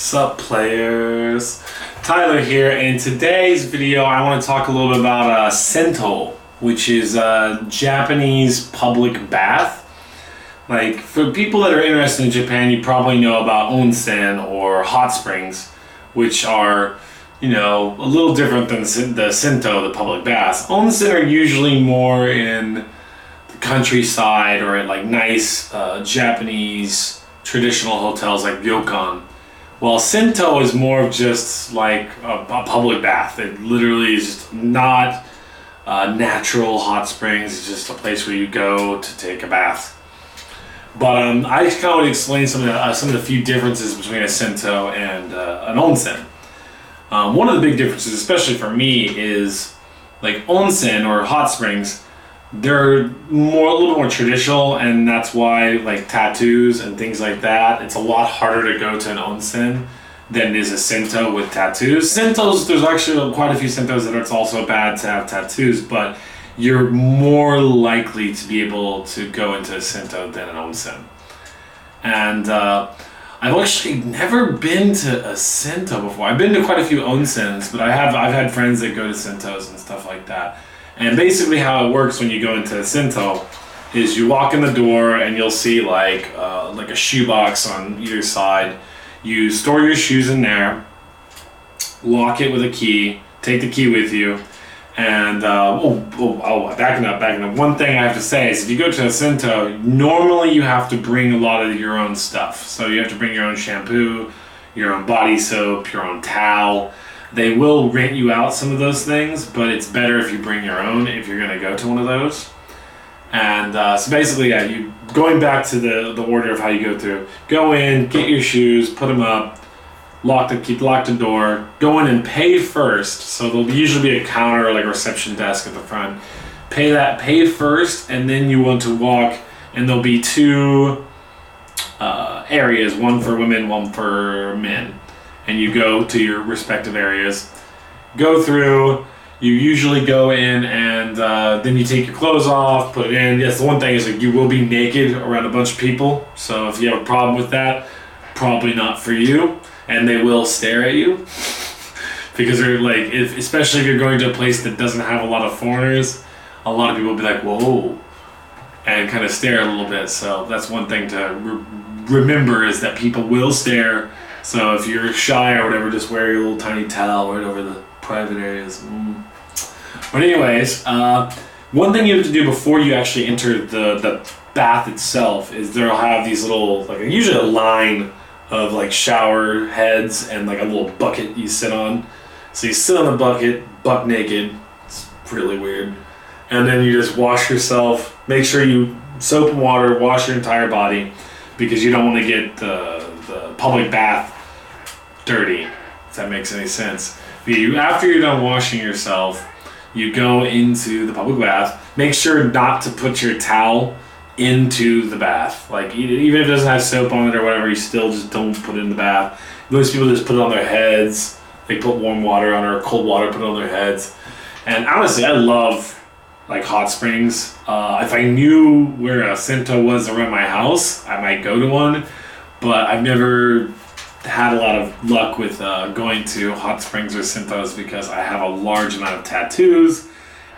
Sup players, Tyler here. In today's video I want to talk a little bit about Sento, which is a Japanese public bath. Like, for people that are interested in Japan, you probably know about onsen or hot springs, which are, you know, a little different than the Sento, the public baths. Onsen are usually more in the countryside or at like nice Japanese traditional hotels like ryokan. Well, Sento is more of just like a public bath. It literally is just not natural hot springs. It's just a place where you go to take a bath. But I just kind of want to explain some of the few differences between a Sento and an onsen. One of the big differences, especially for me, is like onsen or hot springs. They're a little more traditional, and that's why like tattoos and things like that, it's a lot harder to go to an onsen than it is a Sento with tattoos. Sentos, there's actually quite a few Sentos that it's also bad to have tattoos, but you're more likely to be able to go into a Sento than an onsen. And I've actually never been to a Sento before. I've been to quite a few onsens, but I've had friends that go to Sentos and stuff like that. And basically how it works when you go into a Sento is you walk in the door and you'll see like a shoebox on either side. You store your shoes in there, lock it with a key, take the key with you, and backing up. One thing I have to say is if you go to a Sento, normally you have to bring a lot of your own stuff. So you have to bring your own shampoo, your own body soap, your own towel. They will rent you out some of those things, but it's better if you bring your own if you're going to go to one of those. And so basically, yeah, you going back to the order of how you go through. Go in, get your shoes, put them up, lock the door, go in and pay first. So there'll usually be a counter or like a reception desk at the front. Pay first, and then you want to walk, and there'll be two areas, one for women, one for men. And you go to your respective areas, go through, you usually go in and then you take your clothes off, put it in. Yes, the one thing is like you will be naked around a bunch of people, so if you have a problem with that, probably not for you, and they will stare at you. Because they're like, especially if you're going to a place that doesn't have a lot of foreigners, a lot of people will be like, whoa, and kind of stare a little bit. So that's one thing to remember, is that people will stare. So if you're shy or whatever, just wear your little tiny towel right over the private areas. But anyways, one thing you have to do before you actually enter the bath itself is they'll have these little, like usually a line of like shower heads and like a little bucket you sit on. So you sit on the bucket, butt naked. It's really weird. And then you just wash yourself. Make sure you soap and water, wash your entire body, because you don't want to get the public bath dirty, if that makes any sense. After you're done washing yourself, you go into the public bath. Make sure not to put your towel into the bath. Like, even if it doesn't have soap on it or whatever, you still just don't put it in the bath. Most people just put it on their heads. They put warm water on or cold water, put it on their heads. And honestly, I love like hot springs. If I knew where a Sento was around my house, I might go to one, but I've never had a lot of luck with going to hot springs or Sentos because I have a large amount of tattoos,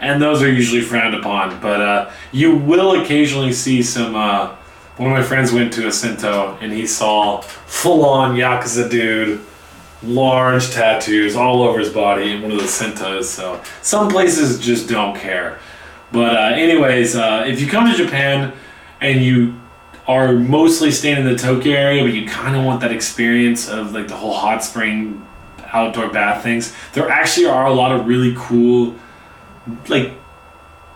and those are usually frowned upon. But you will occasionally see some. One of my friends went to a Sento and he saw full-on Yakuza dude, large tattoos all over his body in one of the Sentos. So some places just don't care. But anyways, if you come to Japan and you are mostly staying in the Tokyo area, but you kind of want that experience of like the whole hot spring outdoor bath things, there actually are a lot of really cool like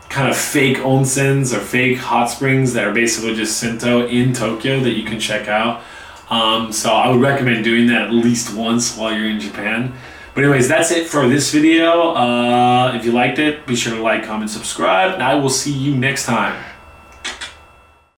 kind of fake onsens or fake hot springs that are basically just Sento in Tokyo that you can check out. So I would recommend doing that at least once while you're in Japan. But anyways, that's it for this video. If you liked it, be sure to like, comment, subscribe, and I will see you next time.